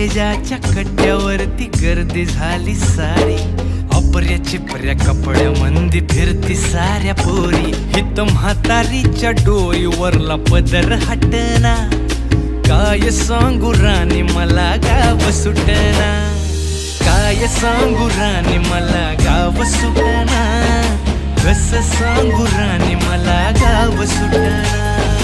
स्टेजाच्या कट्ट्यावरती गर्दी झाली सारी, अपर्या चिपऱ्या कपड्यामंदी फिरती साऱ्या पोरी. हित म्हातारीच्या डोईवरला पदर हटना, काय सांगू राणी मला गाव सुटना. काय सांगू राणी मला गाव सुटना, कसं सांगू राणी मला गाव सुटना.